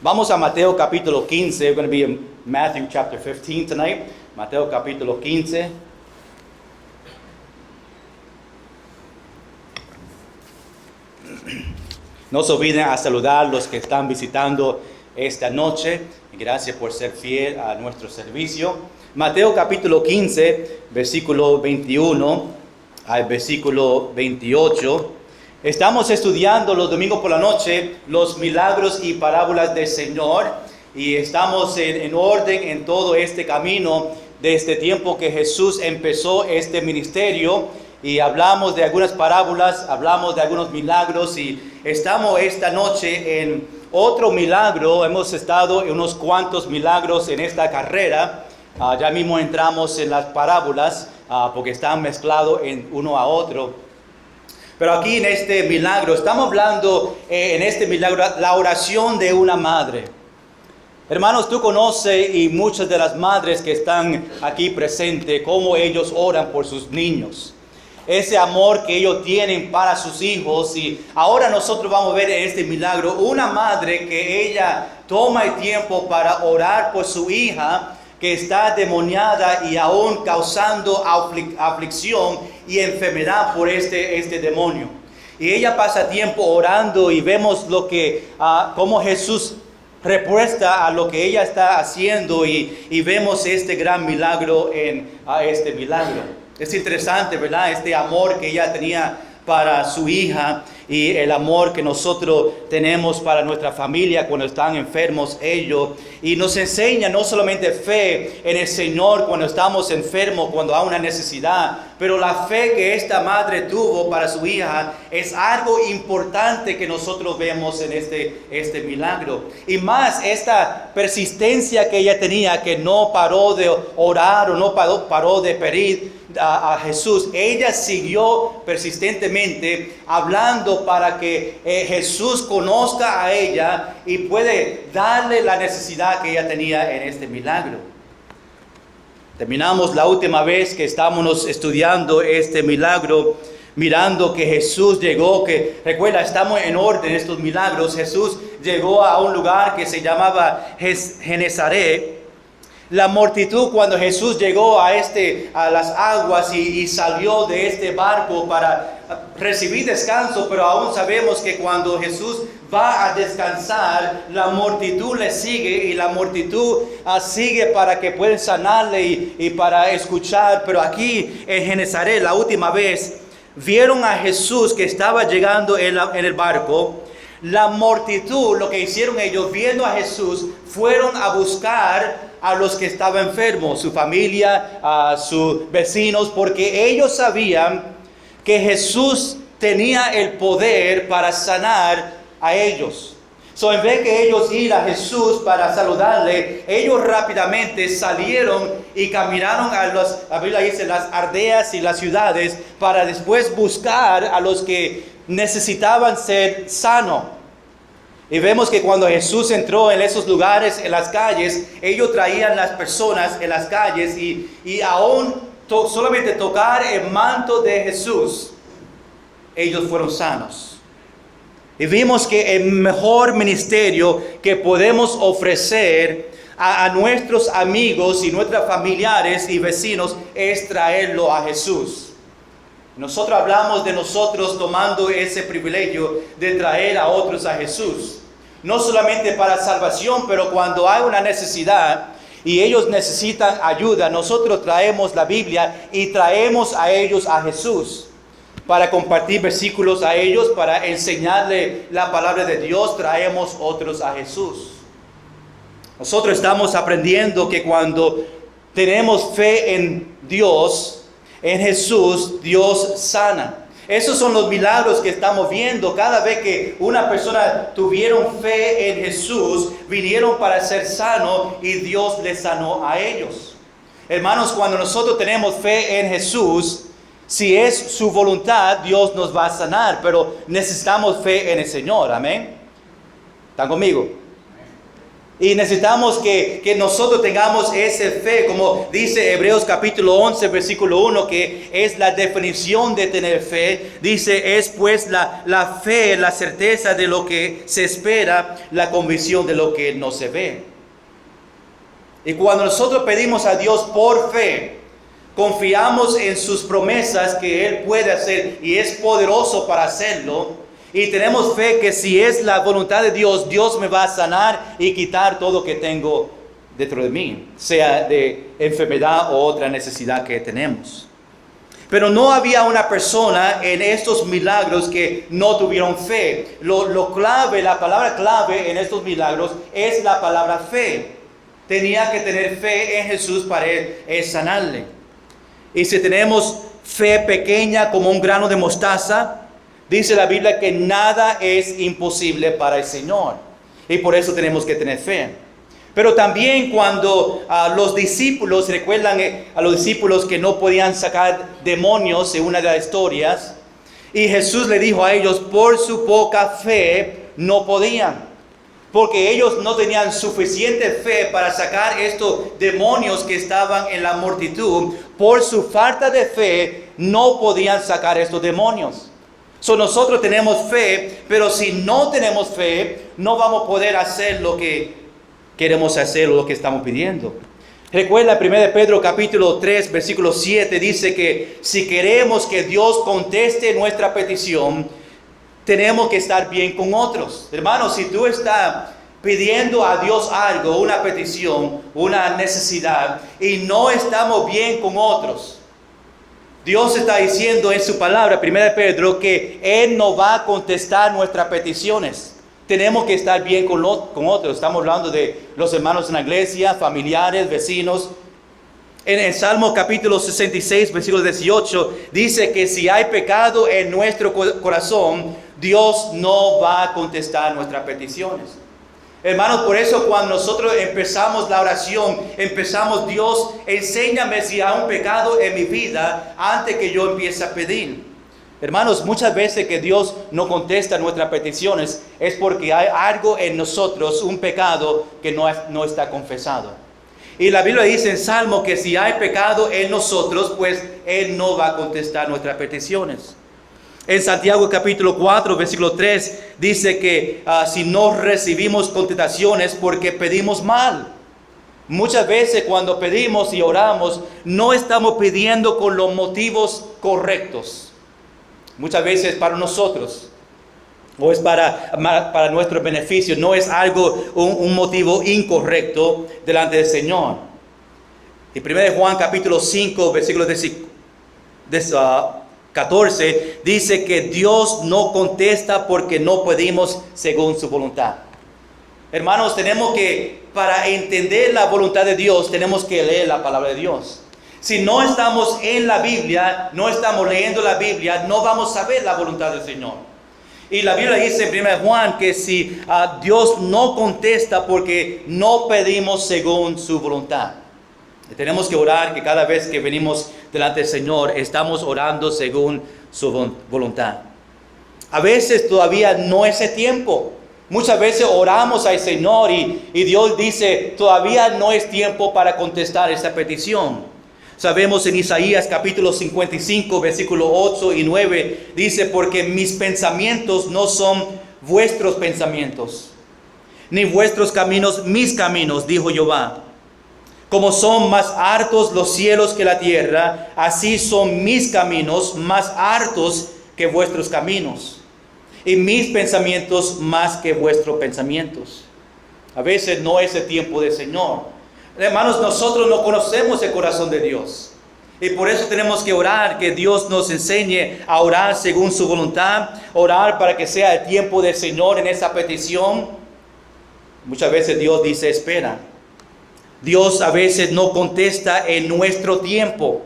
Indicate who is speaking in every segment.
Speaker 1: Vamos a Mateo capítulo 15. We're going to be in Matthew chapter 15 tonight. Mateo capítulo 15. No se olviden a saludar a los que están visitando esta noche. Gracias por ser fiel a nuestro servicio. Mateo capítulo 15, versículo 21 al versículo 28. Estamos estudiando los domingos por la noche los milagros y parábolas del Señor, y estamos en orden en todo este camino de este tiempo que Jesús empezó este ministerio, y hablamos de algunas parábolas, hablamos de algunos milagros, y estamos esta noche en otro milagro. Hemos estado en unos cuantos milagros en esta carrera. Ya mismo entramos en las parábolas porque están mezclados en uno a otro. Pero aquí en este milagro, estamos hablando en este milagro, la oración de una madre. Hermanos, tú conoces, y muchas de las madres que están aquí presentes, cómo ellos oran por sus niños. Ese amor que ellos tienen para sus hijos. Y ahora nosotros vamos a ver en este milagro una madre que ella toma el tiempo para orar por su hija, que está demoniada y aún causando aflicción y enfermedad por este demonio. Y ella pasa tiempo orando, y vemos lo que cómo Jesús respuesta a lo que ella está haciendo, y vemos este gran milagro en este milagro. Es interesante, ¿verdad? Este amor que ella tenía para su hija, y el amor que nosotros tenemos para nuestra familia cuando están enfermos ellos. Y nos enseña no solamente fe en el Señor cuando estamos enfermos, cuando hay una necesidad, pero la fe que esta madre tuvo para su hija es algo importante que nosotros vemos en este milagro. Y más esta persistencia que ella tenía, que no paró de orar o no paró de pedir a Jesús. Ella siguió persistentemente hablando para que Jesús conozca a ella y puede darle la necesidad que ella tenía en este milagro. Terminamos la última vez que estábamos estudiando este milagro, mirando que Jesús llegó, que recuerda, estamos en orden estos milagros. Jesús llegó a un lugar que se llamaba Genezaret. La multitud, cuando Jesús llegó a las aguas y salió de este barco para recibir descanso, pero aún sabemos que cuando Jesús va a descansar, la multitud le sigue, y la multitud sigue para que puedan sanarle y para escuchar. Pero aquí en Genezaret, la última vez, vieron a Jesús que estaba llegando en el barco. La multitud, lo que hicieron ellos, viendo a Jesús, fueron a buscar a los que estaban enfermos, su familia, a sus vecinos, porque ellos sabían que Jesús tenía el poder para sanar a ellos. En vez que ellos ir a Jesús para saludarle, ellos rápidamente salieron y caminaron la Biblia dice, las aldeas y las ciudades, para después buscar a los que necesitaban ser sanos. Y vemos que cuando Jesús entró en esos lugares, en las calles, ellos traían las personas en las calles, y aún solamente tocar el manto de Jesús, ellos fueron sanos. Y vimos que el mejor ministerio que podemos ofrecer a nuestros amigos y nuestros familiares y vecinos es traerlo a Jesús. Nosotros hablamos de nosotros tomando ese privilegio de traer a otros a Jesús. No solamente para salvación, pero cuando hay una necesidad y ellos necesitan ayuda, nosotros traemos la Biblia y traemos a ellos a Jesús. Para compartir versículos a ellos, para enseñarle la palabra de Dios, traemos otros a Jesús. Nosotros estamos aprendiendo que cuando tenemos fe en Dios, en Jesús, Dios sana. Esos son los milagros que estamos viendo. Cada vez que una persona tuvieron fe en Jesús, vinieron para ser sanos y Dios les sanó a ellos. Hermanos, cuando nosotros tenemos fe en Jesús, si es su voluntad, Dios nos va a sanar, pero necesitamos fe en el Señor. Amén. ¿Están conmigo? Y necesitamos que nosotros tengamos esa fe, como dice Hebreos capítulo 11, versículo 1, que es la definición de tener fe. Dice, es pues la fe, la certeza de lo que se espera, la convicción de lo que no se ve. Y cuando nosotros pedimos a Dios por fe, confiamos en sus promesas que Él puede hacer y es poderoso para hacerlo. Y tenemos fe que si es la voluntad de Dios, Dios me va a sanar y quitar todo lo que tengo dentro de mí, sea de enfermedad o otra necesidad que tenemos. Pero no había una persona en estos milagros que no tuvieron fe. Lo clave, la palabra clave en estos milagros es la palabra fe. Tenía que tener fe en Jesús para él sanarle. Y si tenemos fe pequeña como un grano de mostaza, dice la Biblia que nada es imposible para el Señor. Y por eso tenemos que tener fe. Pero también cuando los discípulos, recuerdan a los discípulos que no podían sacar demonios en una de las historias. Y Jesús le dijo a ellos, por su poca fe no podían. Porque ellos no tenían suficiente fe para sacar estos demonios que estaban en la multitud. Por su falta de fe no podían sacar estos demonios. Nosotros tenemos fe, pero si no tenemos fe, no vamos a poder hacer lo que queremos hacer o lo que estamos pidiendo. Recuerda 1 Pedro capítulo 3, versículo 7, dice que si queremos que Dios conteste nuestra petición, tenemos que estar bien con otros. Hermanos, si tú estás pidiendo a Dios algo, una petición, una necesidad, y no estamos bien con otros, Dios está diciendo en su palabra, 1 Pedro, que Él no va a contestar nuestras peticiones. Tenemos que estar bien con otros. Estamos hablando de los hermanos en la iglesia, familiares, vecinos. En el Salmo capítulo 66, versículo 18, dice que si hay pecado en nuestro corazón, Dios no va a contestar nuestras peticiones. Hermanos, por eso cuando nosotros empezamos la oración, empezamos, Dios, enséñame si hay un pecado en mi vida antes que yo empiece a pedir. Hermanos, muchas veces que Dios no contesta nuestras peticiones es porque hay algo en nosotros, un pecado que no está confesado. Y la Biblia dice en Salmo que si hay pecado en nosotros, pues Él no va a contestar nuestras peticiones. En Santiago capítulo 4, versículo 3, dice que si no recibimos contestaciones porque pedimos mal. Muchas veces cuando pedimos y oramos, no estamos pidiendo con los motivos correctos. Muchas veces para nosotros, o es para nuestro beneficio, no es algo, un motivo incorrecto delante del Señor. Y 1 Juan capítulo 5, versículo 14, dice que Dios no contesta porque no pedimos según su voluntad. Hermanos, tenemos que, para entender la voluntad de Dios, tenemos que leer la palabra de Dios. Si no estamos en la Biblia, no estamos leyendo la Biblia, no vamos a ver la voluntad del Señor. Y la Biblia dice en 1 Juan que si Dios no contesta porque no pedimos según su voluntad. Tenemos que orar que cada vez que venimos delante del Señor, estamos orando según su voluntad. A veces todavía no es el tiempo. Muchas veces oramos al Señor y Dios dice, todavía no es tiempo para contestar esta petición. Sabemos en Isaías capítulo 55, versículo 8 y 9, dice, porque mis pensamientos no son vuestros pensamientos, ni vuestros caminos mis caminos, dijo Jehová. Como son más altos los cielos que la tierra, así son mis caminos más altos que vuestros caminos, y mis pensamientos más que vuestros pensamientos. A veces no es el tiempo del Señor. Hermanos, nosotros no conocemos el corazón de Dios. Y por eso tenemos que orar, que Dios nos enseñe a orar según su voluntad, orar para que sea el tiempo del Señor en esa petición. Muchas veces Dios dice, espera. Dios a veces no contesta en nuestro tiempo,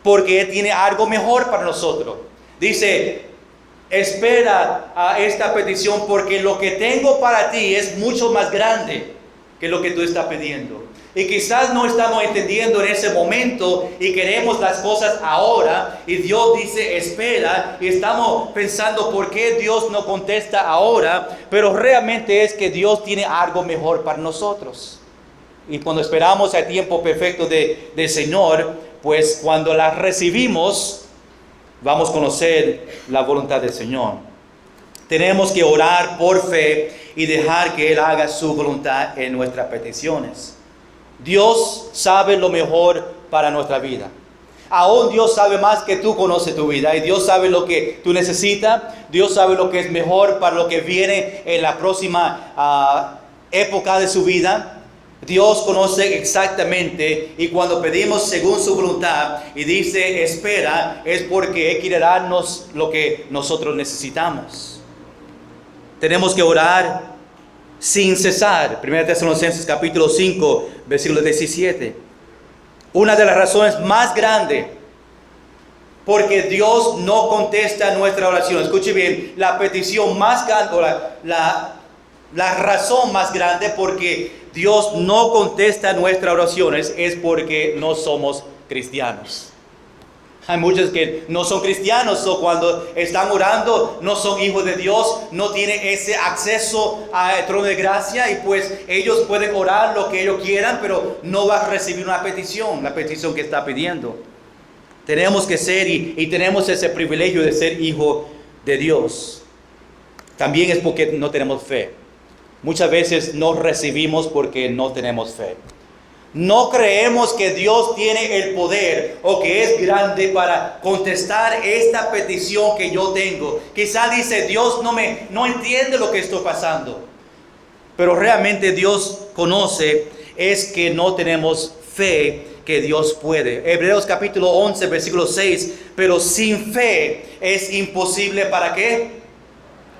Speaker 1: porque Él tiene algo mejor para nosotros. Dice, espera a esta petición porque lo que tengo para ti es mucho más grande que lo que tú estás pidiendo. Y quizás no estamos entendiendo en ese momento y queremos las cosas ahora. Y Dios dice, espera. Y estamos pensando por qué Dios no contesta ahora. Pero realmente es que Dios tiene algo mejor para nosotros. Y cuando esperamos el tiempo perfecto del Señor, pues cuando la recibimos, vamos a conocer la voluntad del Señor. Tenemos que orar por fe y dejar que Él haga su voluntad en nuestras peticiones. Dios sabe lo mejor para nuestra vida. Aún Dios sabe más que tú conoces tu vida. Y Dios sabe lo que tú necesitas. Dios sabe lo que es mejor para lo que viene en la próxima época de su vida. Dios conoce exactamente, y cuando pedimos según su voluntad y dice espera, es porque Él quiere darnos lo que nosotros necesitamos. Tenemos que orar sin cesar. 1 Tesalonicenses capítulo 5, versículo 17. Una de las razones más grandes porque Dios no contesta nuestra oración. Escuche bien, la petición más grande, la razón más grande porque Dios no contesta nuestras oraciones es porque no somos cristianos. Hay muchos que no son cristianos, o cuando están orando no son hijos de Dios, no tienen ese acceso al trono de gracia, y pues ellos pueden orar lo que ellos quieran, pero no va a recibir una petición, la petición que está pidiendo. Tenemos que ser y tenemos ese privilegio de ser hijo de Dios. También es porque no tenemos fe. Muchas veces no recibimos porque no tenemos fe. No creemos que Dios tiene el poder o que es grande para contestar esta petición que yo tengo. Quizá dice, Dios no entiende lo que estoy pasando. Pero realmente Dios conoce, es que no tenemos fe que Dios puede. Hebreos capítulo 11, versículo 6. Pero sin fe es imposible, ¿para qué?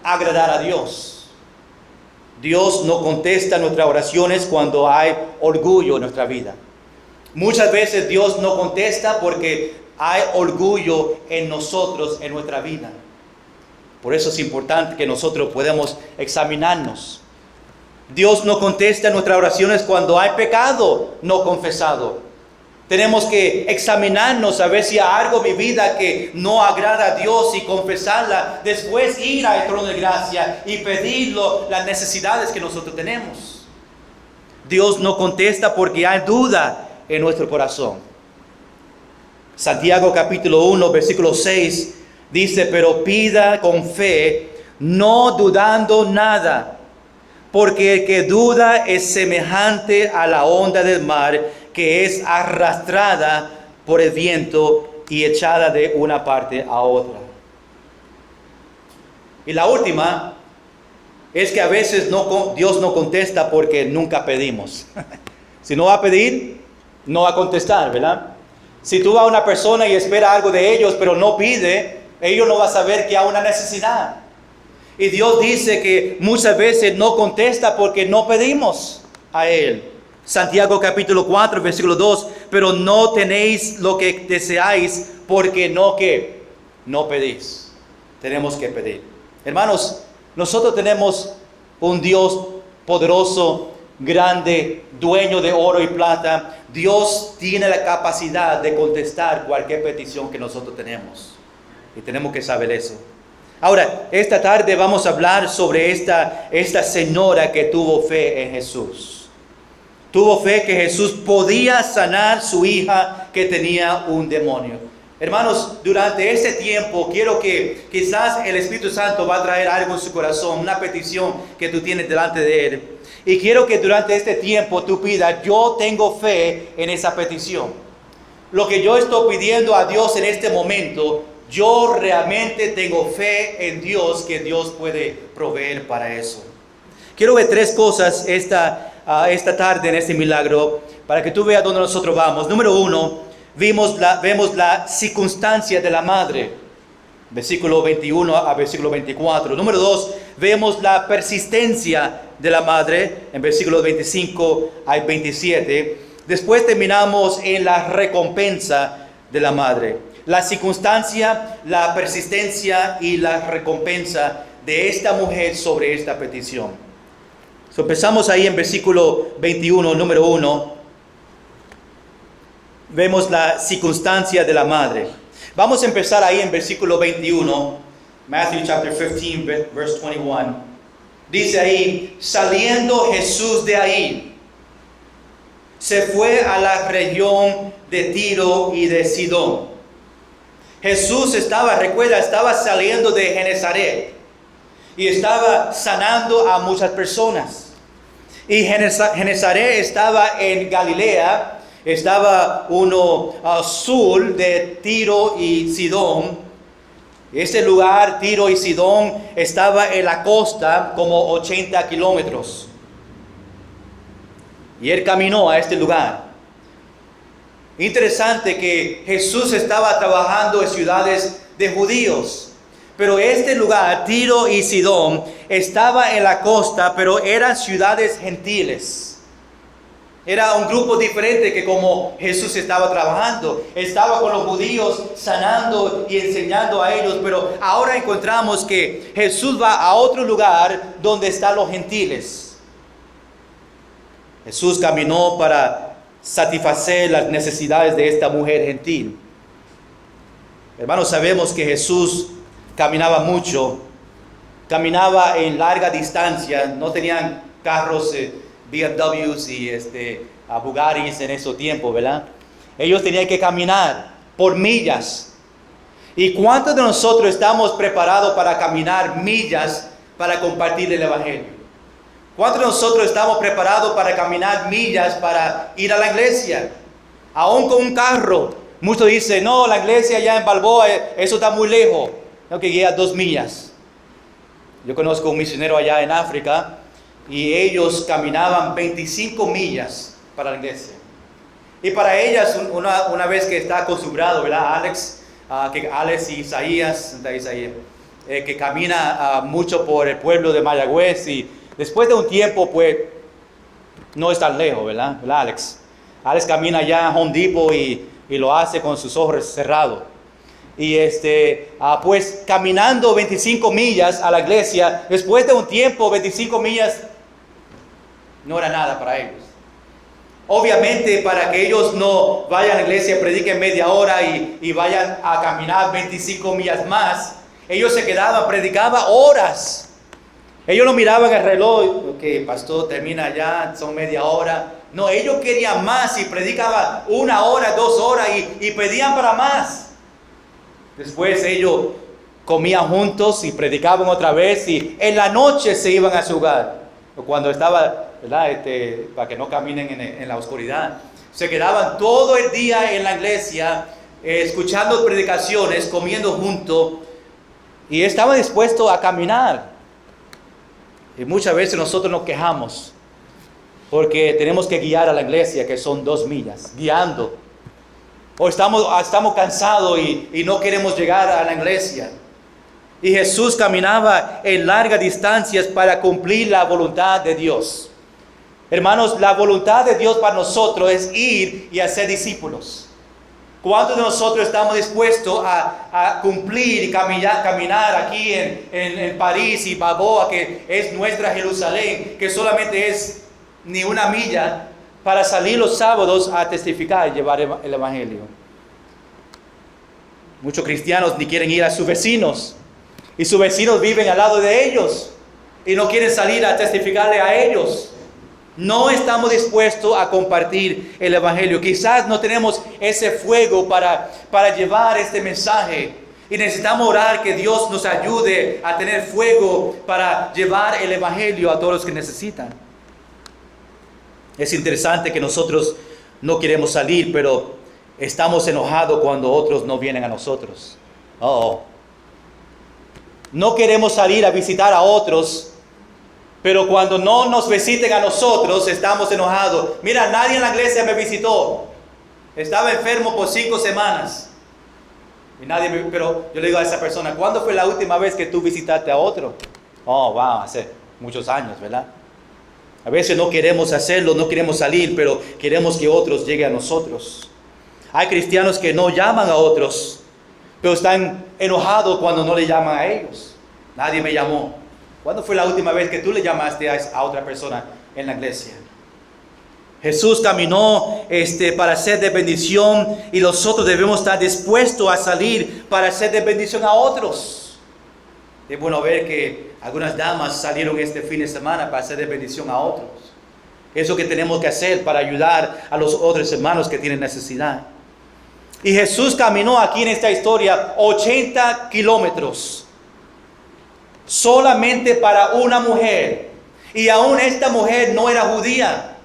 Speaker 1: Agradar a Dios. Dios no contesta nuestras oraciones cuando hay orgullo en nuestra vida. Muchas veces Dios no contesta porque hay orgullo en nosotros, en nuestra vida. Por eso es importante que nosotros podamos examinarnos. Dios no contesta nuestras oraciones cuando hay pecado no confesado. Tenemos que examinarnos a ver si hay algo en mi vida que no agrada a Dios y confesarla. Después ir al trono de gracia y pedirlo las necesidades que nosotros tenemos. Dios no contesta porque hay duda en nuestro corazón. Santiago capítulo 1, versículo 6 dice, pero pida con fe, no dudando nada, porque el que duda es semejante a la onda del mar, que es arrastrada por el viento y echada de una parte a otra. Y la última es que a veces Dios no contesta porque nunca pedimos. Si no va a pedir, no va a contestar, ¿verdad? Si tú vas a una persona y esperas algo de ellos, pero no pide, ellos no van a saber que hay una necesidad. Y Dios dice que muchas veces no contesta porque no pedimos a Él. Santiago capítulo 4, versículo 2, pero no tenéis lo que deseáis porque no pedís. Tenemos que pedir. Hermanos, nosotros tenemos un Dios poderoso, grande, dueño de oro y plata. Dios tiene la capacidad de contestar cualquier petición que nosotros tenemos. Y tenemos que saber eso. Ahora, esta tarde vamos a hablar sobre esta señora que tuvo fe en Jesús. Tuvo fe que Jesús podía sanar su hija que tenía un demonio. Hermanos, durante este tiempo quiero que quizás el Espíritu Santo va a traer algo en su corazón, una petición que tú tienes delante de Él. Y quiero que durante este tiempo tú pidas, yo tengo fe en esa petición. Lo que yo estoy pidiendo a Dios en este momento, yo realmente tengo fe en Dios, que Dios puede proveer para eso. Quiero ver tres cosas esta tarde en este milagro, para que tú veas dónde nosotros vamos. Número 1, vemos la circunstancia de la madre, versículo 21 a versículo 24. Número 2, vemos la persistencia de la madre, en versículos 25 al 27. Después terminamos en la recompensa de la madre. La circunstancia, la persistencia y la recompensa de esta mujer sobre esta petición. Empezamos ahí en versículo 21, número 1. vemos la circunstancia de la madre. Vamos a empezar ahí en versículo 21, Matthew chapter 15, verse 21. Dice ahí, saliendo Jesús de ahí, se fue a la región de Tiro y de Sidón. Jesús estaba saliendo de Genezaret y estaba sanando a muchas personas. Y Genezaret estaba en Galilea, estaba uno al sur de Tiro y Sidón. Este lugar, Tiro y Sidón, estaba en la costa como 80 kilómetros. Y él caminó a este lugar. Interesante que Jesús estaba trabajando en ciudades de judíos. Pero este lugar, Tiro y Sidón, estaba en la costa, pero eran ciudades gentiles. Era un grupo diferente que como Jesús estaba trabajando. Estaba con los judíos sanando y enseñando a ellos. Pero ahora encontramos que Jesús va a otro lugar donde están los gentiles. Jesús caminó para satisfacer las necesidades de esta mujer gentil. Hermanos, sabemos que Jesús caminaba mucho. Caminaba en larga distancia. No tenían carros BMWs y Bugattis en ese tiempo, ¿verdad? Ellos tenían que caminar por millas. ¿Y cuántos de nosotros estamos preparados para caminar millas para compartir el Evangelio? ¿Cuántos de nosotros estamos preparados para caminar millas para ir a la iglesia? Aún con un carro. Muchos dicen, no, la iglesia allá en Balboa, eso está muy lejos. Tengo que ir a 2 millas. Yo conozco un misionero allá en África y ellos caminaban 25 millas para la iglesia. Y para ellas, una vez que está acostumbrado, ¿verdad? Alex y Isaías, que camina mucho por el pueblo de Mayagüez y después de un tiempo, pues, no es tan lejos, ¿verdad? Alex camina allá a Home Depot y lo hace con sus ojos cerrados. Y pues, caminando 25 millas a la iglesia, después de un tiempo, 25 millas no era nada para ellos. Obviamente, para que ellos no vayan a la iglesia, prediquen media hora y vayan a caminar 25 millas más, ellos se quedaban, predicaban horas. Ellos no miraban el reloj, ok, pastor, termina ya, son media hora. No, ellos querían más y predicaban 1 hora, 2 horas y pedían para más. Después ellos comían juntos y predicaban otra vez y en la noche se iban a su hogar. Cuando estaba, ¿verdad? Para que no caminen en la oscuridad. Se quedaban todo el día en la iglesia, escuchando predicaciones, comiendo juntos y estaban dispuestos a caminar. Y muchas veces nosotros nos quejamos porque tenemos que guiar a la iglesia, que son 2 millas, guiando. O estamos cansados y no queremos llegar a la iglesia. Y Jesús caminaba en largas distancias para cumplir la voluntad de Dios. Hermanos, la voluntad de Dios para nosotros es ir y hacer discípulos. ¿Cuántos de nosotros estamos dispuestos a cumplir y caminar aquí en París y Balboa, que es nuestra Jerusalén, que solamente es ni 1 milla, para salir los sábados a testificar y llevar el Evangelio? Muchos cristianos ni quieren ir a sus vecinos, y sus vecinos viven al lado de ellos, y no quieren salir a testificarle a ellos. No estamos dispuestos a compartir el Evangelio. Quizás no tenemos ese fuego para llevar este mensaje. Y necesitamos orar que Dios nos ayude a tener fuego para llevar el Evangelio a todos los que necesitan. Es interesante que nosotros no queremos salir, pero estamos enojados cuando otros no vienen a nosotros. No queremos salir a visitar a otros, pero cuando no nos visiten a nosotros, estamos enojados. Mira, nadie en la iglesia me visitó. Estaba enfermo por 5 semanas. Pero yo le digo a esa persona, ¿cuándo fue la última vez que tú visitaste a otro? Hace muchos años, ¿verdad? A veces no queremos hacerlo, no queremos salir, pero queremos que otros lleguen a nosotros. Hay cristianos que no llaman a otros, pero están enojados cuando no le llaman a ellos. Nadie me llamó. ¿Cuándo fue la última vez que tú le llamaste a otra persona en la iglesia? Jesús caminó para ser de bendición y nosotros debemos estar dispuestos a salir para ser de bendición a otros. Es bueno ver que algunas damas salieron este fin de semana para ser de bendición a otros. Eso que tenemos que hacer para ayudar a los otros hermanos que tienen necesidad. Y Jesús caminó aquí en esta historia 80 kilómetros solamente para una mujer. Y aún esta mujer no era judía,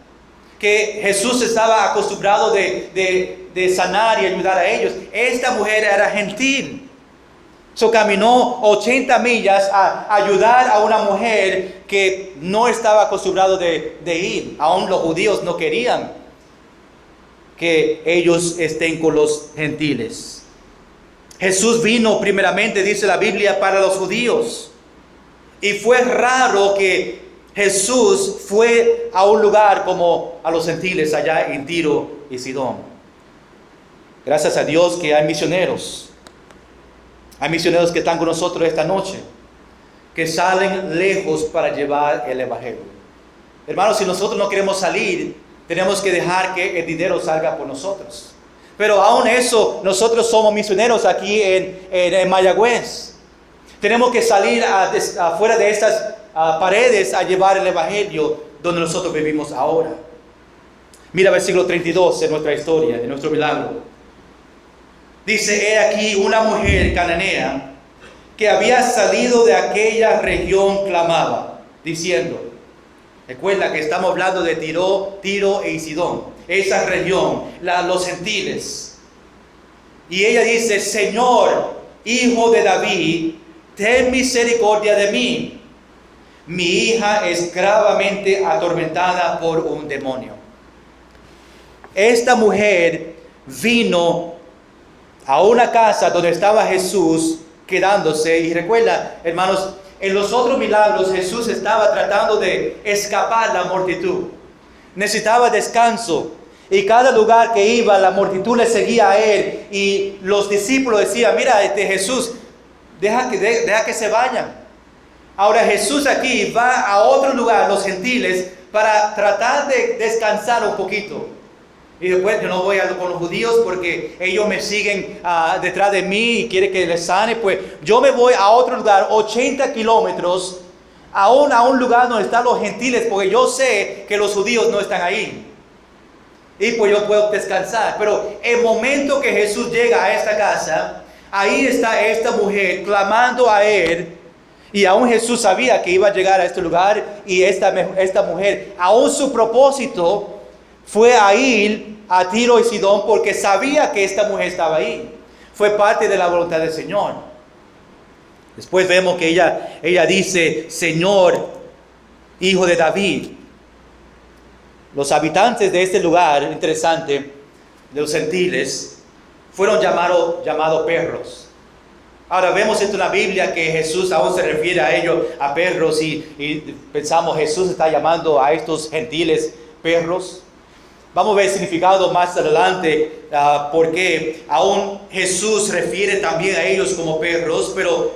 Speaker 1: que Jesús estaba acostumbrado de sanar y ayudar a ellos. Esta mujer era gentil. Caminó 80 millas a ayudar a una mujer que no estaba acostumbrado de ir. Aún los judíos no querían que ellos estén con los gentiles. Jesús vino primeramente, dice la Biblia, para los judíos. Y fue raro que Jesús fue a un lugar como a los gentiles allá en Tiro y Sidón. Gracias a Dios que hay misioneros. Hay misioneros que están con nosotros esta noche, que salen lejos para llevar el evangelio. Hermanos, si nosotros no queremos salir, tenemos que dejar que el dinero salga por nosotros. Pero aún eso, nosotros somos misioneros aquí en Mayagüez. Tenemos que salir afuera de estas paredes a llevar el evangelio donde nosotros vivimos ahora. Mira versículo 32 de nuestra historia, de nuestro milagro. Dice: he aquí una mujer cananea que había salido de aquella región clamaba, diciendo, recuerda que estamos hablando de Tiro y Sidón, esa región, los gentiles. Y ella dice: Señor, Hijo de David, ten misericordia de mí. Mi hija es gravemente atormentada por un demonio. Esta mujer vino a una casa donde estaba Jesús quedándose. Y recuerda, hermanos, en los otros milagros Jesús estaba tratando de escapar la multitud. Necesitaba descanso. Y cada lugar que iba, la multitud le seguía a él. Y los discípulos decían: mira, Jesús, deja que se vayan. Ahora Jesús aquí va a otro lugar, los gentiles, para tratar de descansar un poquito. Y después yo no voy con los judíos porque ellos me siguen detrás de mí y quieren que les sane. Pues yo me voy a otro lugar, 80 kilómetros, a un lugar donde están los gentiles, porque yo sé que los judíos no están ahí. Y pues yo puedo descansar. Pero el momento que Jesús llega a esta casa, ahí está esta mujer clamando a él. Y aún Jesús sabía que iba a llegar a este lugar. Y esta mujer, aún su propósito fue a ir a Tiro y Sidón porque sabía que esta mujer estaba ahí. Fue parte de la voluntad del Señor. Después vemos que ella dice: Señor, Hijo de David. Los habitantes de este lugar, interesante, de los gentiles, fueron llamados perros. Ahora vemos esto en la Biblia que Jesús aún se refiere a ellos, a perros, y pensamos: Jesús está llamando a estos gentiles perros. Vamos a ver el significado más adelante, porque aún Jesús refiere también a ellos como perros, pero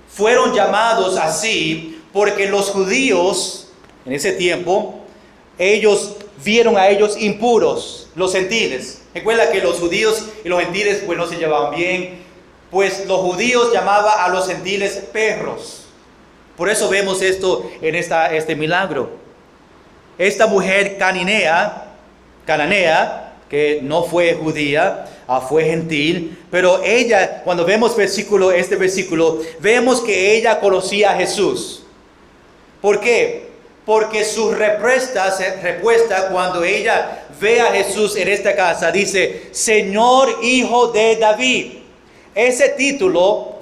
Speaker 1: fueron llamados así porque los judíos en ese tiempo, ellos vieron a ellos impuros, los gentiles. Recuerda que los judíos y los gentiles pues no se llevaban bien, pues los judíos llamaban a los gentiles perros. Por eso vemos esto en este milagro. Esta mujer cananea, que no fue judía, fue gentil, pero ella, cuando vemos este versículo, vemos que ella conocía a Jesús. ¿Por qué? Porque su respuesta cuando ella ve a Jesús en esta casa, dice: Señor, Hijo de David. Ese título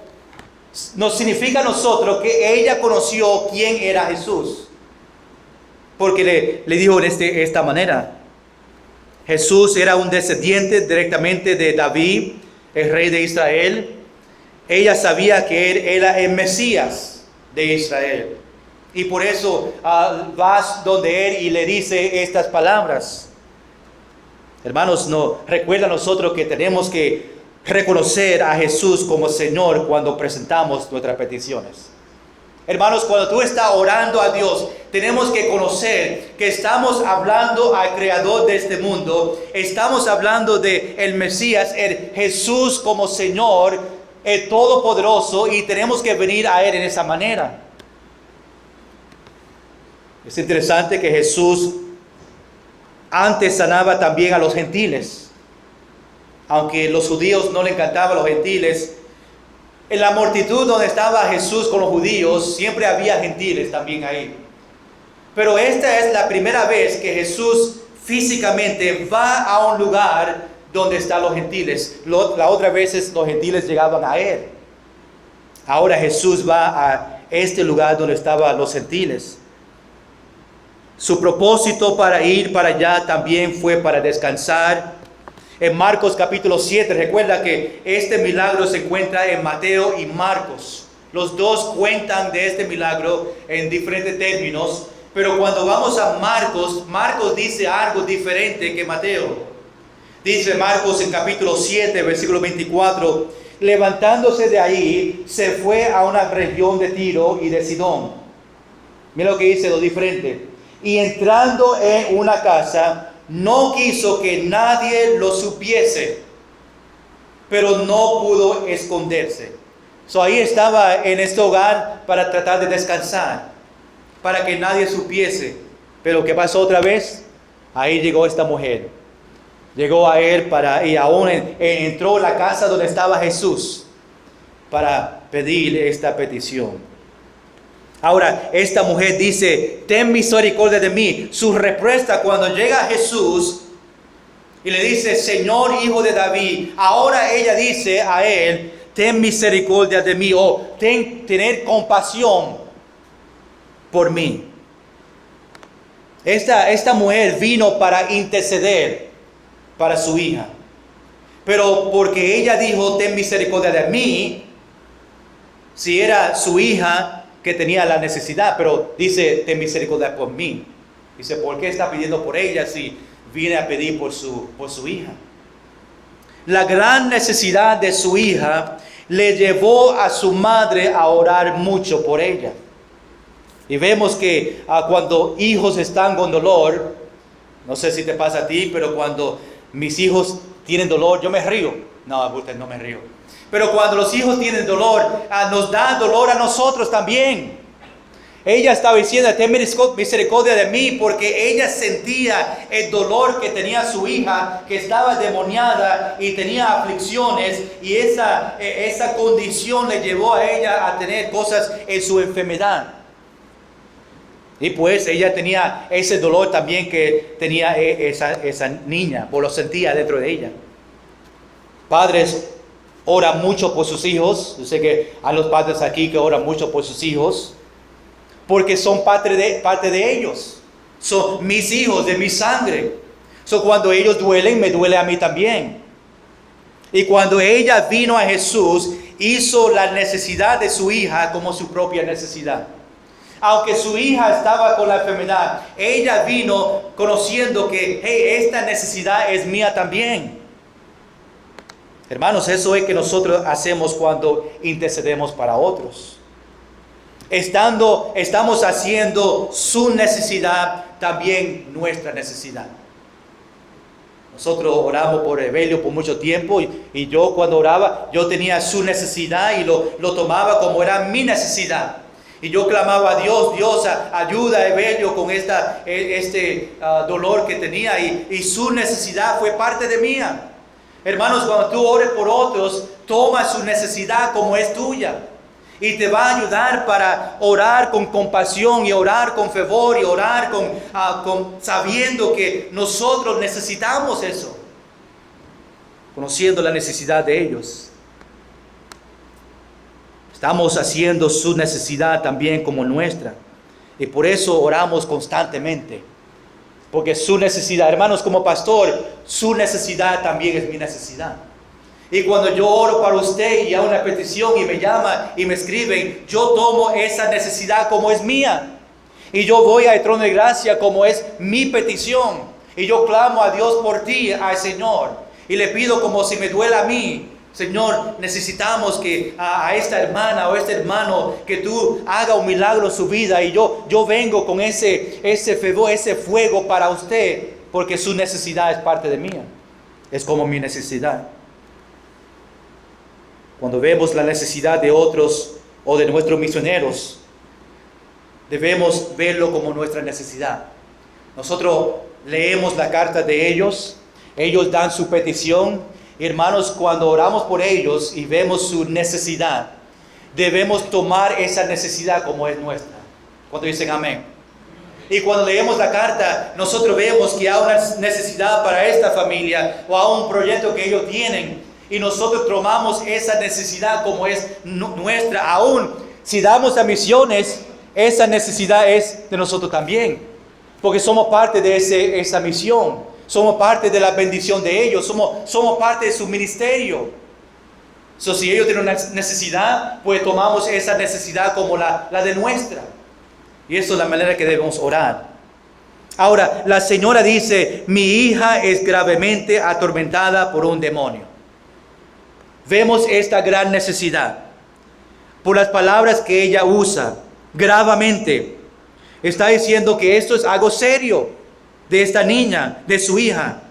Speaker 1: nos significa a nosotros que ella conoció quién era Jesús. Porque le dijo de esta manera. Jesús era un descendiente directamente de David, el rey de Israel. Ella sabía que él era el Mesías de Israel. Y por eso vas donde él y le dice estas palabras. Hermanos, recuerda a nosotros que tenemos que reconocer a Jesús como Señor cuando presentamos nuestras peticiones. Hermanos, cuando tú estás orando a Dios, tenemos que conocer que estamos hablando al creador de este mundo. Estamos hablando de el Mesías, el Jesús como Señor, el Todopoderoso, y tenemos que venir a Él en esa manera. Es interesante que Jesús antes sanaba también a los gentiles. Aunque los judíos no le encantaban los gentiles, en la multitud donde estaba Jesús con los judíos, siempre había gentiles también ahí. Pero esta es la primera vez que Jesús físicamente va a un lugar donde están los gentiles. La otra vez los gentiles llegaban a Él. Ahora Jesús va a este lugar donde estaban los gentiles. Su propósito para ir para allá también fue para descansar. En Marcos capítulo 7, recuerda que este milagro se encuentra en Mateo y Marcos. Los dos cuentan de este milagro en diferentes términos, pero cuando vamos a Marcos, Marcos dice algo diferente que Mateo. Dice Marcos en capítulo 7, versículo 24, levantándose de ahí, se fue a una región de Tiro y de Sidón. Mira lo que dice, lo diferente. Y entrando en una casa, no quiso que nadie lo supiese, pero no pudo esconderse. Ahí estaba en este hogar para tratar de descansar, para que nadie supiese. Pero ¿qué pasó otra vez? Ahí llegó esta mujer. Llegó a él y aún entró a la casa donde estaba Jesús para pedirle esta petición. Ahora, esta mujer dice, ten misericordia de mí. Su respuesta cuando llega Jesús y le dice, Señor, hijo de David, ahora ella dice a él, ten misericordia de mí, o tener compasión por mí. Esta mujer vino para interceder para su hija. Pero porque ella dijo, ten misericordia de mí, si era su hija que tenía la necesidad, pero dice, ten misericordia por mí. Dice, ¿por qué está pidiendo por ella si viene a pedir por su hija? La gran necesidad de su hija le llevó a su madre a orar mucho por ella. Y vemos que cuando hijos están con dolor, no sé si te pasa a ti, pero cuando mis hijos tienen dolor, yo me río. No, usted no me río. Pero cuando los hijos tienen dolor, nos da dolor a nosotros también. Ella estaba diciendo, ten misericordia de mí, porque ella sentía el dolor que tenía su hija, que estaba demoniada y tenía aflicciones, y esa condición le llevó a ella a tener cosas en su enfermedad. Y pues ella tenía ese dolor también que tenía esa niña, o lo sentía dentro de ella. Padres, oran mucho por sus hijos. Yo sé que hay los padres aquí que oran mucho por sus hijos, porque son parte de ellos. Son mis hijos, de mi sangre. Cuando ellos duelen, me duele a mí también. Y cuando ella vino a Jesús, hizo la necesidad de su hija como su propia necesidad. Aunque su hija estaba con la enfermedad, ella vino conociendo que, hey, esta necesidad es mía también. Hermanos, eso es que nosotros hacemos cuando intercedemos para otros. Estamos haciendo su necesidad, también nuestra necesidad. Nosotros oramos por Evelio por mucho tiempo y yo cuando oraba, yo tenía su necesidad y lo tomaba como era mi necesidad. Y yo clamaba a Dios, ayuda a Evelio con este dolor que tenía, y su necesidad fue parte de mía. Hermanos, cuando tú ores por otros, toma su necesidad como es tuya. Y te va a ayudar para orar con compasión y orar con fervor y orar sabiendo que nosotros necesitamos eso. Conociendo la necesidad de ellos. Estamos haciendo su necesidad también como nuestra. Y por eso oramos constantemente. Porque su necesidad, hermanos, como pastor, su necesidad también es mi necesidad. Y cuando yo oro para usted y hago una petición y me llama y me escriben, yo tomo esa necesidad como es mía. Y yo voy al trono de gracia como es mi petición. Y yo clamo a Dios por ti, al Señor. Y le pido como si me duele a mí, Señor, necesitamos que a esta hermana o este hermano, que tú haga un milagro en su vida, y yo vengo con ese fuego para usted, porque su necesidad es parte de mía, es como mi necesidad. Cuando vemos la necesidad de otros o de nuestros misioneros, debemos verlo como nuestra necesidad. Nosotros leemos la carta de ellos dan su petición. Hermanos, cuando oramos por ellos y vemos su necesidad, debemos tomar esa necesidad como es nuestra. ¿Cuántos dicen amén? Y cuando leemos la carta, nosotros vemos que hay una necesidad para esta familia o a un proyecto que ellos tienen, y nosotros tomamos esa necesidad como es nuestra. Aún si damos a misiones, esa necesidad es de nosotros también, porque somos parte de esa misión. Somos parte de la bendición de ellos. Somos parte de su ministerio. Si ellos tienen una necesidad, pues tomamos esa necesidad como la de nuestra. Y eso es la manera que debemos orar. Ahora, la señora dice: mi hija es gravemente atormentada por un demonio. Vemos esta gran necesidad por las palabras que ella usa. Gravemente. Está diciendo que esto es algo serio de esta niña, de su hija.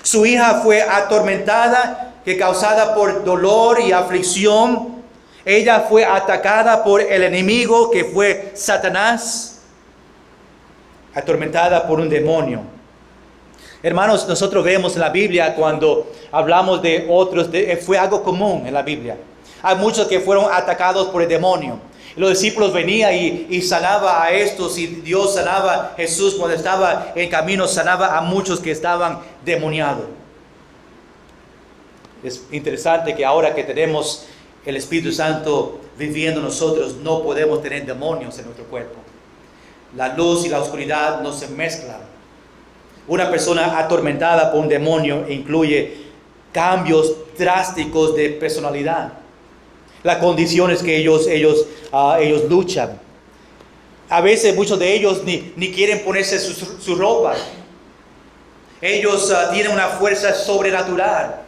Speaker 1: Su hija fue atormentada, causada por dolor y aflicción. Ella fue atacada por el enemigo, que fue Satanás, atormentada por un demonio. Hermanos, nosotros vemos en la Biblia, cuando hablamos de otros, fue algo común en la Biblia. Hay muchos que fueron atacados por el demonio. Los discípulos venían y sanaba a estos, y Dios sanaba. Jesús, cuando estaba en camino, sanaba a muchos que estaban demoniados. Es interesante que ahora que tenemos el Espíritu Santo viviendo en nosotros, no podemos tener demonios en nuestro cuerpo. La luz y la oscuridad no se mezclan. Una persona atormentada por un demonio incluye cambios drásticos de personalidad. Las condiciones que ellos luchan. A veces muchos de ellos ni quieren ponerse su ropa. Ellos tienen una fuerza sobrenatural.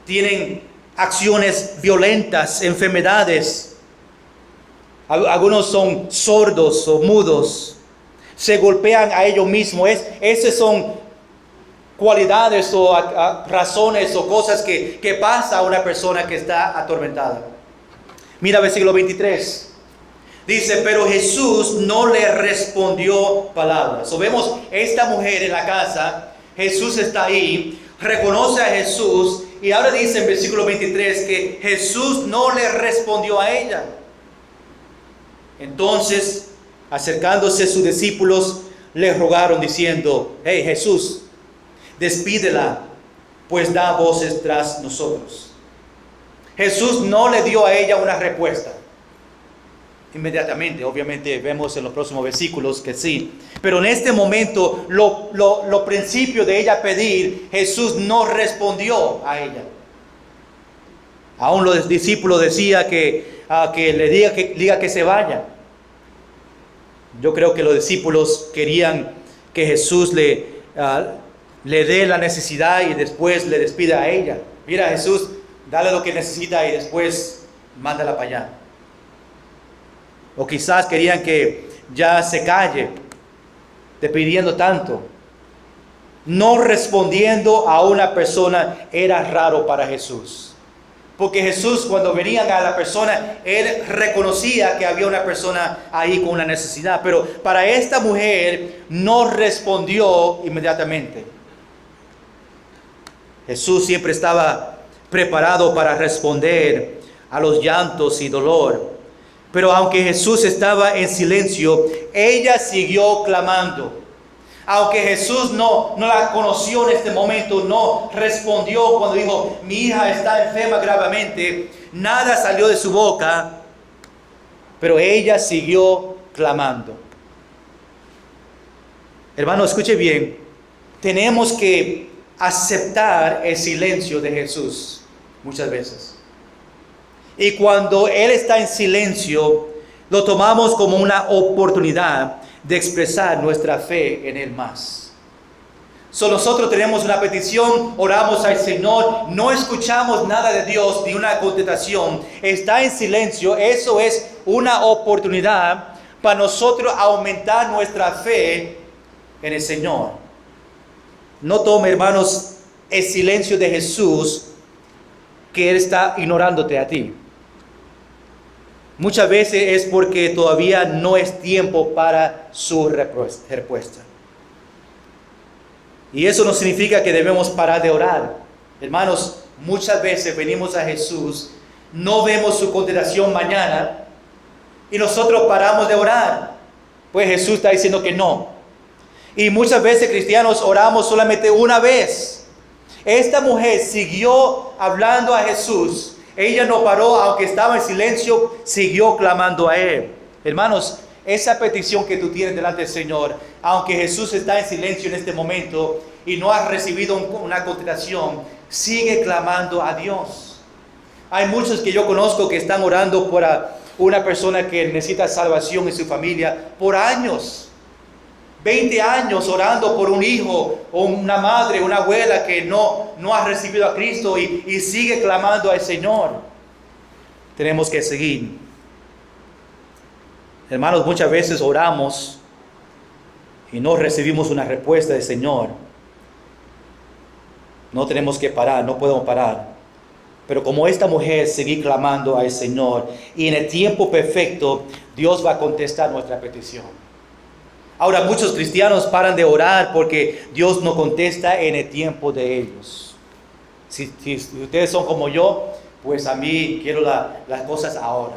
Speaker 1: Tienen acciones violentas, enfermedades. Algunos son sordos o mudos. Se golpean a ellos mismos. Esas son cualidades o razones o cosas que pasa a una persona que está atormentada. Mira versículo 23. Dice: pero Jesús no le respondió palabras. Vemos esta mujer en la casa. Jesús está ahí, reconoce a Jesús, y ahora dice en versículo 23 que Jesús no le respondió a ella. Entonces, acercándose sus discípulos, le rogaron diciendo: hey, Jesús, despídela, pues da voces tras nosotros. Jesús no le dio a ella una respuesta inmediatamente. Obviamente vemos en los próximos versículos que sí. Pero en este momento, lo principio de ella pedir, Jesús no respondió a ella. Aún los discípulos decían que le diga que se vaya. Yo creo que los discípulos querían que Jesús le dé la necesidad y después le despida a ella. Mira, Jesús, dale lo que necesita y después mándala para allá. O quizás querían que ya se calle, te pidiendo tanto. No respondiendo a una persona era raro para Jesús. Porque Jesús, cuando venían a la persona, Él reconocía que había una persona ahí con una necesidad. Pero para esta mujer no respondió inmediatamente. Jesús siempre estaba preparado para responder a los llantos y dolor. Pero aunque Jesús estaba en silencio, ella siguió clamando. Aunque Jesús no la conoció en este momento, no respondió cuando dijo: mi hija está enferma gravemente, nada salió de su boca, pero ella siguió clamando. Hermano, escuche bien, tenemos que aceptar el silencio de Jesús muchas veces. Y cuando Él está en silencio, lo tomamos como una oportunidad de expresar nuestra fe en Él más. Nosotros tenemos una petición, oramos al Señor, no escuchamos nada de Dios, ni una contestación, está en silencio. Eso es una oportunidad para nosotros aumentar nuestra fe en el Señor. No tome, hermanos, el silencio de Jesús, que Él está ignorándote a ti. Muchas veces es porque todavía no es tiempo para su respuesta. Y eso no significa que debemos parar de orar. Hermanos, muchas veces venimos a Jesús, no vemos su contestación mañana y nosotros paramos de orar. Pues Jesús está diciendo que no. Y muchas veces cristianos oramos solamente una vez. Esta mujer siguió hablando a Jesús. Ella no paró, aunque estaba en silencio, siguió clamando a Él. Hermanos, esa petición que tú tienes delante del Señor, aunque Jesús está en silencio en este momento y no has recibido una contestación, sigue clamando a Dios. Hay muchos que yo conozco que están orando por una persona que necesita salvación en su familia por años. 20 años orando por un hijo o una madre, una abuela que no ha recibido a Cristo y sigue clamando al Señor. Tenemos que seguir. Hermanos, muchas veces oramos y no recibimos una respuesta del Señor. No tenemos que parar, no podemos parar. Pero como esta mujer, seguir clamando al Señor. Y en el tiempo perfecto, Dios va a contestar nuestra petición. Ahora, muchos cristianos paran de orar porque Dios no contesta en el tiempo de ellos. Si ustedes son como yo, pues a mí quiero las cosas ahora.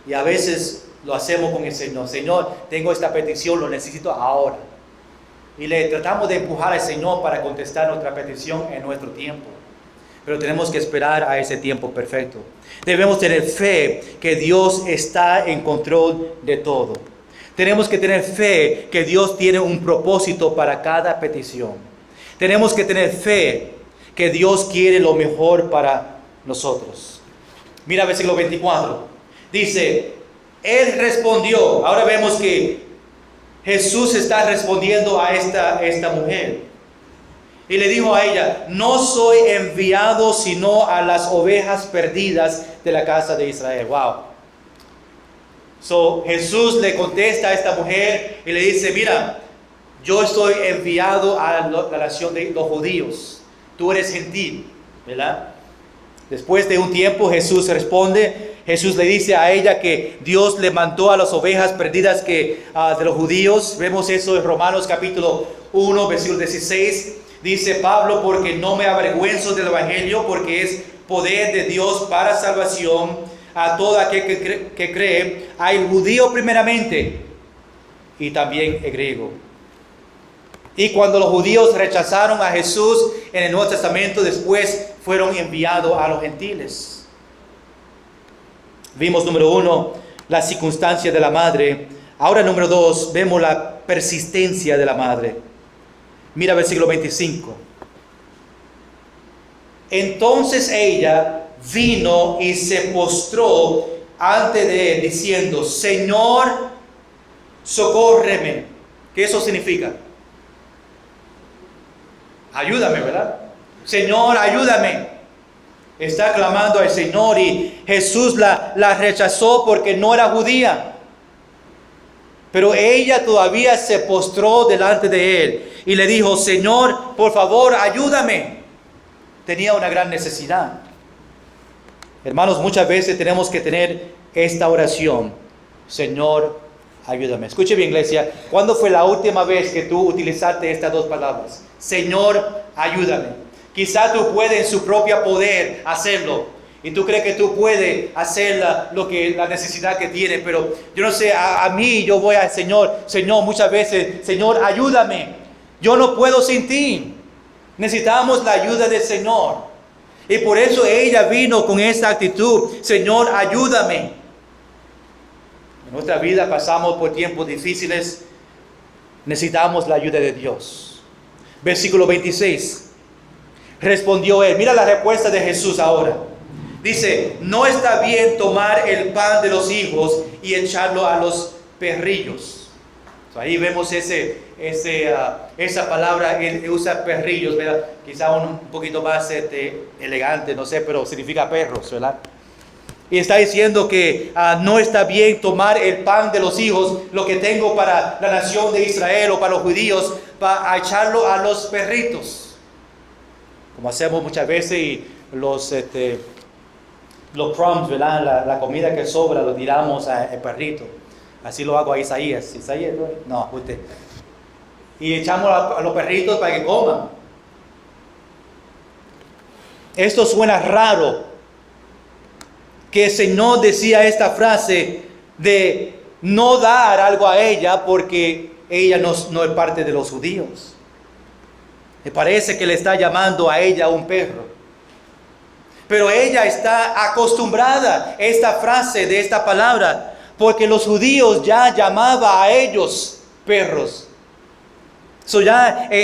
Speaker 1: Y a veces lo hacemos con el Señor. Señor, tengo esta petición, lo necesito ahora. Y le tratamos de empujar al Señor para contestar nuestra petición en nuestro tiempo. Pero tenemos que esperar a ese tiempo perfecto. Debemos tener fe que Dios está en control de todo. Tenemos que tener fe que Dios tiene un propósito para cada petición. Tenemos que tener fe que Dios quiere lo mejor para nosotros. Mira versículo 24. Dice, Él respondió. Ahora vemos que Jesús está respondiendo a esta mujer. Y le dijo a ella, no soy enviado sino a las ovejas perdidas de la casa de Israel. Wow. Jesús le contesta a esta mujer y le dice, mira, yo estoy enviado a la nación de los judíos. Tú eres gentil, ¿verdad? Después de un tiempo Jesús responde. Jesús le dice a ella que Dios le mandó a las ovejas perdidas de los judíos. Vemos eso en Romanos capítulo 1, versículo 16. Dice Pablo, porque no me avergüenzo del evangelio, porque es poder de Dios para salvación a todo aquel que cree, al judío primeramente y también el griego. Y cuando los judíos rechazaron a Jesús en el Nuevo Testamento, después fueron enviados a los gentiles. Vimos, número 1, la circunstancia de la madre. Ahora, número 2, vemos la persistencia de la madre. Mira versículo 25. Entonces ella vino y se postró ante de él, diciendo, Señor, socórreme. ¿Qué eso significa? Ayúdame, ¿verdad? Señor, ayúdame. Está clamando al Señor y Jesús la rechazó porque no era judía. Pero ella todavía se postró delante de él y le dijo, Señor, por favor, ayúdame. Tenía una gran necesidad. Hermanos, muchas veces tenemos que tener esta oración. Señor, ayúdame. Escuche bien, iglesia. ¿Cuándo fue la última vez que tú utilizaste estas dos palabras? Señor, ayúdame. Quizá tú puedes en su propio poder hacerlo. Y tú crees que tú puedes hacer la necesidad que tienes. Pero yo no sé, a mí yo voy al Señor. Señor, muchas veces, Señor, ayúdame. Yo no puedo sin ti. Necesitamos la ayuda del Señor. Y por eso ella vino con esta actitud. Señor, ayúdame. En nuestra vida pasamos por tiempos difíciles. Necesitamos la ayuda de Dios. Versículo 26. Respondió él. Mira la respuesta de Jesús ahora. Dice, no está bien tomar el pan de los hijos y echarlo a los perrillos. Ahí vemos esa palabra, él usa perrillos, ¿verdad? Quizá un poquito más elegante, no sé, pero significa perros, ¿verdad? Y está diciendo que no está bien tomar el pan de los hijos, lo que tengo para la nación de Israel o para los judíos, para echarlo a los perritos. Como hacemos muchas veces y los crumbs, ¿verdad? La comida que sobra lo tiramos al perrito. Así lo hago a Isaías. ¿Isaías? No, usted. Y echamos a los perritos para que coman. Esto suena raro, que el Señor decía esta frase de no dar algo a ella porque ella no es parte de los judíos. Me parece que le está llamando a ella un perro. Pero ella está acostumbrada a esta frase de esta palabra, porque los judíos ya llamaban a ellos perros.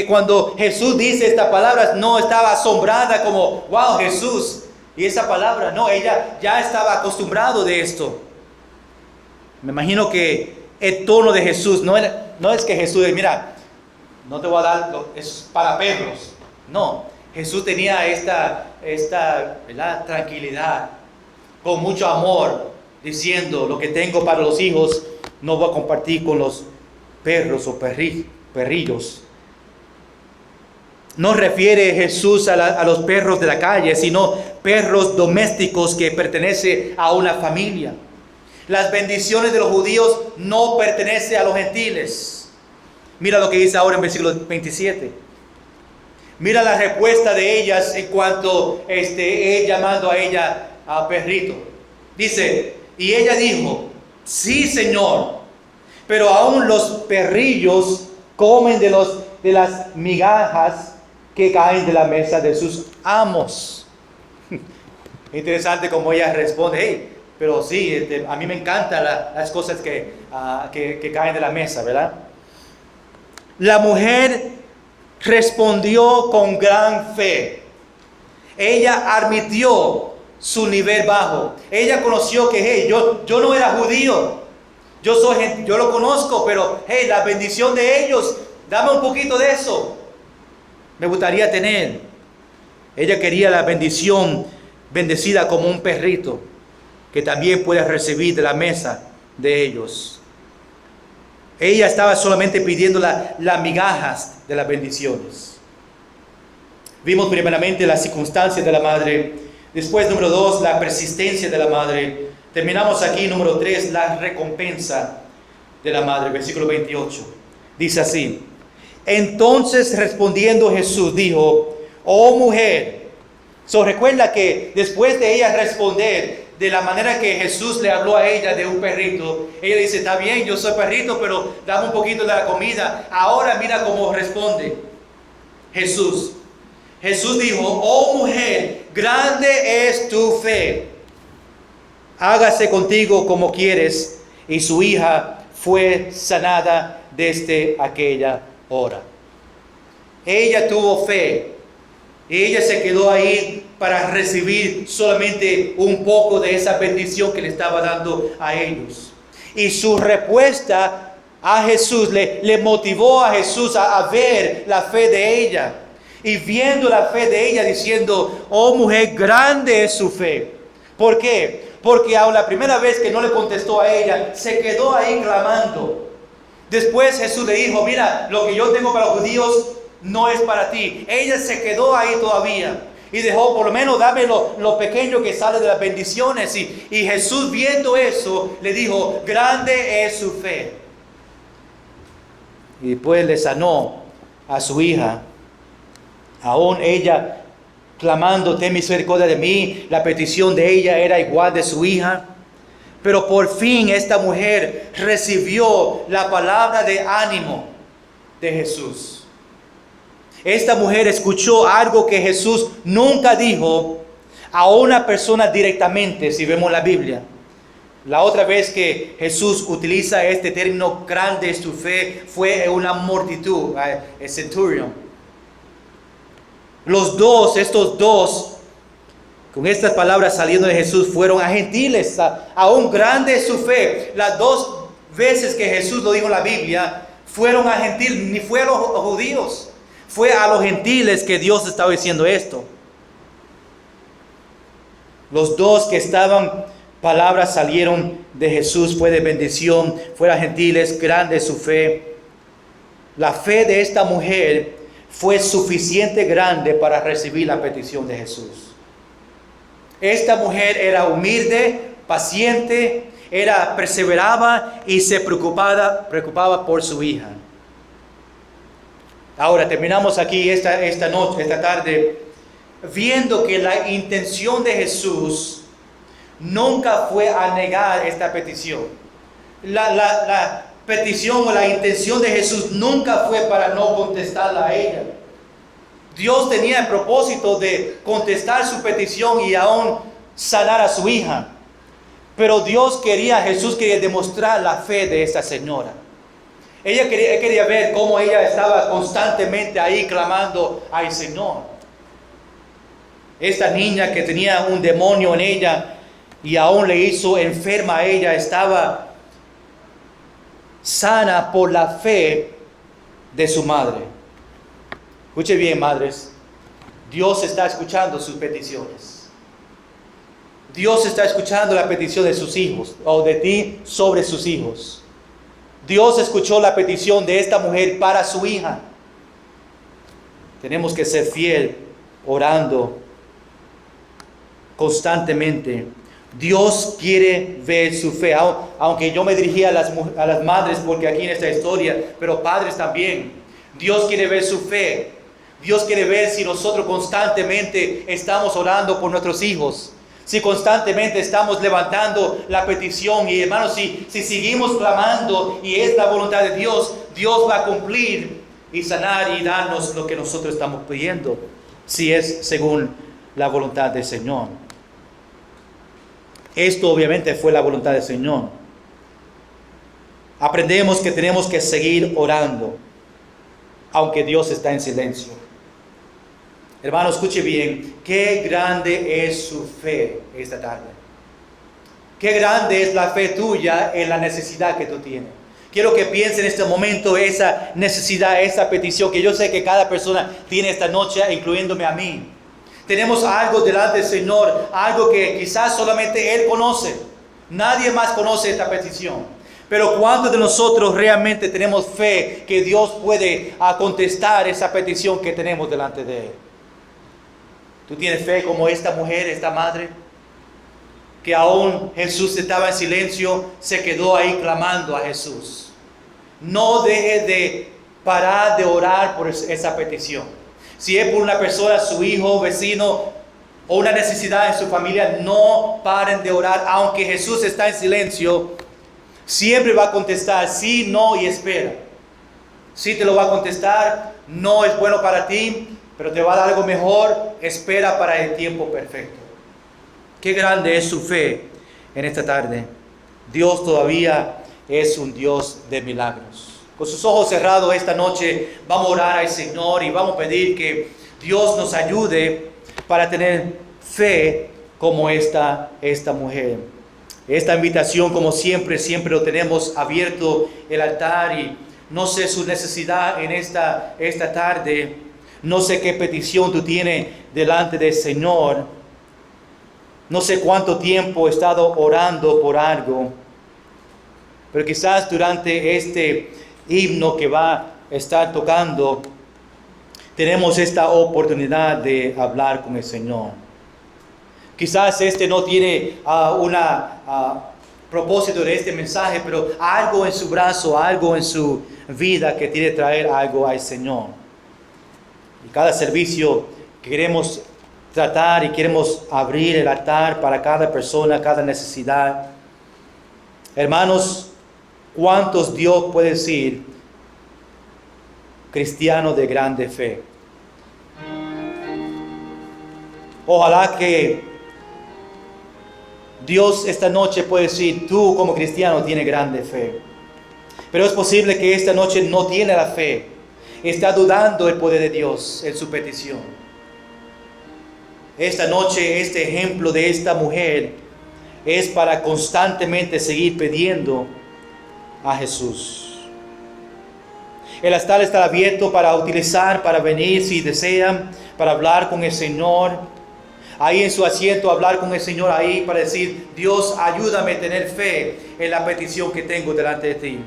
Speaker 1: Cuando Jesús dice esta palabra, no estaba asombrada como, wow, Jesús. Y esa palabra, no, ella ya estaba acostumbrado de esto. Me imagino que el tono de Jesús no es que Jesús, mira, no te voy a dar, es para perros. No, Jesús tenía esta ¿verdad? Tranquilidad, con mucho amor, diciendo, lo que tengo para los hijos, no voy a compartir con los perros o perrillos. No refiere Jesús a los perros de la calle, sino perros domésticos que pertenecen a una familia. Las bendiciones de los judíos no pertenecen a los gentiles. Mira lo que dice ahora en versículo 27. Mira la respuesta de ellas en cuanto él llamando a ella a perrito. Dice, y ella dijo, sí, Señor, pero aún los perrillos comen de las migajas que caen de la mesa de sus amos. Interesante como ella responde, hey, pero sí, a mí me encantan las cosas que caen de la mesa, ¿verdad? La mujer respondió con gran fe. Ella admitió su nivel bajo. Ella conoció que, hey, yo no era judío. Yo lo conozco, pero, hey, la bendición de ellos, dame un poquito de eso. Me gustaría tener. Ella quería la bendición, bendecida como un perrito, que también puede recibir de la mesa de ellos. Ella estaba solamente pidiendo las migajas de las bendiciones. Vimos primeramente las circunstancias de la madre. Después, número 2, la persistencia de la madre. Terminamos aquí, número 3, la recompensa de la madre. Versículo 28. Dice así. Entonces respondiendo Jesús dijo, oh mujer. Recuerda que después de ella responder de la manera que Jesús le habló a ella de un perrito, ella dice, está bien, yo soy perrito, pero dame un poquito de la comida. Ahora mira cómo responde Jesús. Jesús dijo, oh mujer, grande es tu fe. Hágase contigo como quieres. Y su hija fue sanada desde aquella hora. Ella tuvo fe. Ella se quedó ahí para recibir solamente un poco de esa bendición que le estaba dando a ellos. Y su respuesta a Jesús le motivó a Jesús a ver la fe de ella. Y viendo la fe de ella diciendo, oh mujer, grande es su fe. ¿Por qué? Porque aun la primera vez que no le contestó a ella, se quedó ahí clamando. Después Jesús le dijo, mira, lo que yo tengo para los judíos no es para ti. Ella se quedó ahí todavía y dejó, por lo menos dame lo pequeño que sale de las bendiciones. Y Jesús, viendo eso, le dijo, grande es su fe. Y después le sanó a su hija. Aún ella clamando, ten misericordia de mí. La petición de ella era igual de su hija. Pero por fin esta mujer recibió la palabra de ánimo de Jesús. Esta mujer escuchó algo que Jesús nunca dijo a una persona directamente, si vemos la Biblia. La otra vez que Jesús utiliza este término, grande es tu fe, fue en una multitud, el centurion. Estos dos, con estas palabras saliendo de Jesús, fueron a gentiles, aún grande es su fe. Las dos veces que Jesús lo dijo en la Biblia, fueron a gentiles, ni fue a los judíos. Fue a los gentiles que Dios estaba diciendo esto. Los dos que estaban, palabras salieron de Jesús, fue de bendición, fueron gentiles, grande su fe. La fe de esta mujer fue suficiente grande para recibir la petición de Jesús. Esta mujer era humilde, paciente, perseveraba y se preocupaba por su hija. Ahora terminamos aquí esta noche, esta tarde, viendo que la intención de Jesús nunca fue a negar esta petición. La petición o la intención de Jesús nunca fue para no contestarla a ella. Dios tenía el propósito de contestar su petición y aún sanar a su hija. Pero Jesús quería demostrar la fe de esta señora. Ella quería ver cómo ella estaba constantemente ahí clamando al Señor. Esta niña que tenía un demonio en ella y aún le hizo enferma a ella, estaba sana por la fe de su madre. Escuche bien, madres. Dios está escuchando sus peticiones. Dios está escuchando la petición de sus hijos o de ti sobre sus hijos. Dios escuchó la petición de esta mujer para su hija. Tenemos que ser fiel, orando constantemente. Dios quiere ver su fe, aunque yo me dirigí a las madres porque aquí en esta historia, pero padres también. Dios quiere ver su fe. Dios quiere ver si nosotros constantemente estamos orando por nuestros hijos. Si constantemente estamos levantando la petición. Y hermanos, si seguimos clamando y es la voluntad de Dios, Dios va a cumplir y sanar y darnos lo que nosotros estamos pidiendo, si es según la voluntad del Señor. Esto obviamente fue la voluntad del Señor. Aprendemos que tenemos que seguir orando, aunque Dios está en silencio. Hermano, escuche bien, qué grande es su fe esta tarde. Qué grande es la fe tuya en la necesidad que tú tienes. Quiero que piense en este momento esa necesidad, esa petición que yo sé que cada persona tiene esta noche, incluyéndome a mí. Tenemos algo delante del Señor, algo que quizás solamente Él conoce. Nadie más conoce esta petición. Pero ¿cuántos de nosotros realmente tenemos fe que Dios puede contestar esa petición que tenemos delante de Él? ¿Tú tienes fe como esta mujer, esta madre? Que aún Jesús estaba en silencio, se quedó ahí clamando a Jesús. No deje de parar de orar por esa petición. Si es por una persona, su hijo, vecino o una necesidad en su familia, no paren de orar. Aunque Jesús está en silencio, siempre va a contestar sí, no y espera. Sí te lo va a contestar, no es bueno para ti, pero te va a dar algo mejor, espera para el tiempo perfecto. Qué grande es su fe en esta tarde. Dios todavía es un Dios de milagros. Con sus ojos cerrados esta noche vamos a orar al Señor y vamos a pedir que Dios nos ayude para tener fe como esta mujer. Esta invitación, como siempre lo tenemos abierto el altar, y no sé su necesidad en esta tarde. No sé qué petición tú tienes delante del Señor. No sé cuánto tiempo he estado orando por algo. Pero quizás durante este himno que va a estar tocando, tenemos esta oportunidad de hablar con el Señor. Quizás no tiene propósito de este mensaje, pero algo en su brazo, algo en su vida que tiene que traer algo al Señor. Y cada servicio queremos tratar y queremos abrir el altar para cada persona, cada necesidad. Hermanos, ¿cuántos Dios puede decir cristianos de grande fe? Ojalá que Dios esta noche puede decir, tú como cristiano tienes grande fe. Pero es posible que esta noche no tiene la fe. Está dudando el poder de Dios en su petición. Esta noche, este ejemplo de esta mujer es para constantemente seguir pidiendo a Jesús. El altar está abierto para utilizar, para venir si desean, para hablar con el Señor. Ahí en su asiento, hablar con el Señor ahí para decir: Dios, ayúdame a tener fe en la petición que tengo delante de ti.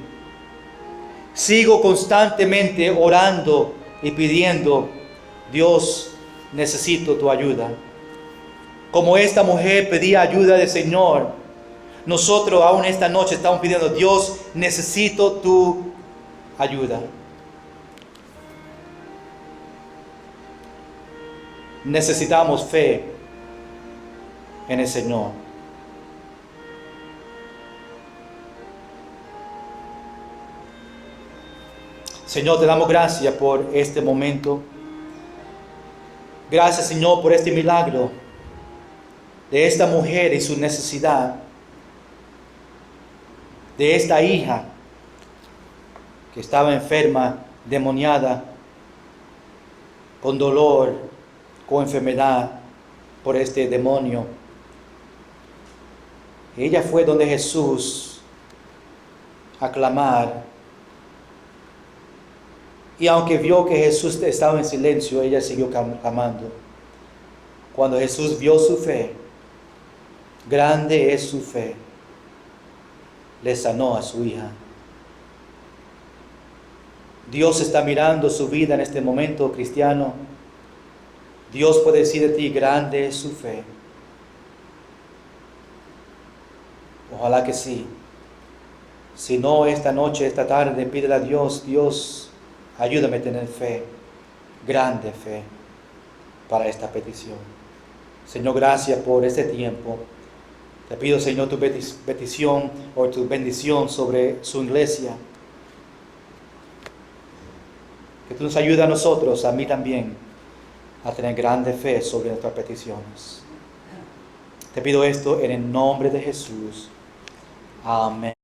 Speaker 1: Sigo constantemente orando y pidiendo: Dios, necesito tu ayuda. Como esta mujer pedía ayuda del Señor, nosotros aún esta noche estamos pidiendo: Dios, necesito tu ayuda. Necesitamos fe en el Señor. Señor, te damos gracias por este momento. Gracias, Señor, por este milagro de esta mujer y su necesidad, de esta hija que estaba enferma, demoniada, con dolor, con enfermedad por este demonio. Ella fue donde Jesús a clamar, y aunque vio que Jesús estaba en silencio, ella siguió clamando. Cuando Jesús vio su fe, grande es su fe, le sanó a su hija. Dios está mirando su vida en este momento, cristiano. Dios puede decir de ti: grande es su fe. Ojalá que sí. Si no, esta noche, esta tarde, pídele a Dios: Dios, ayúdame a tener fe, grande fe, para esta petición. Señor, gracias por este tiempo. Te pido, Señor, tu petición o tu bendición sobre su iglesia. Que tú nos ayudes a nosotros, a mí también, a tener grande fe sobre nuestras peticiones. Te pido esto en el nombre de Jesús. Amén.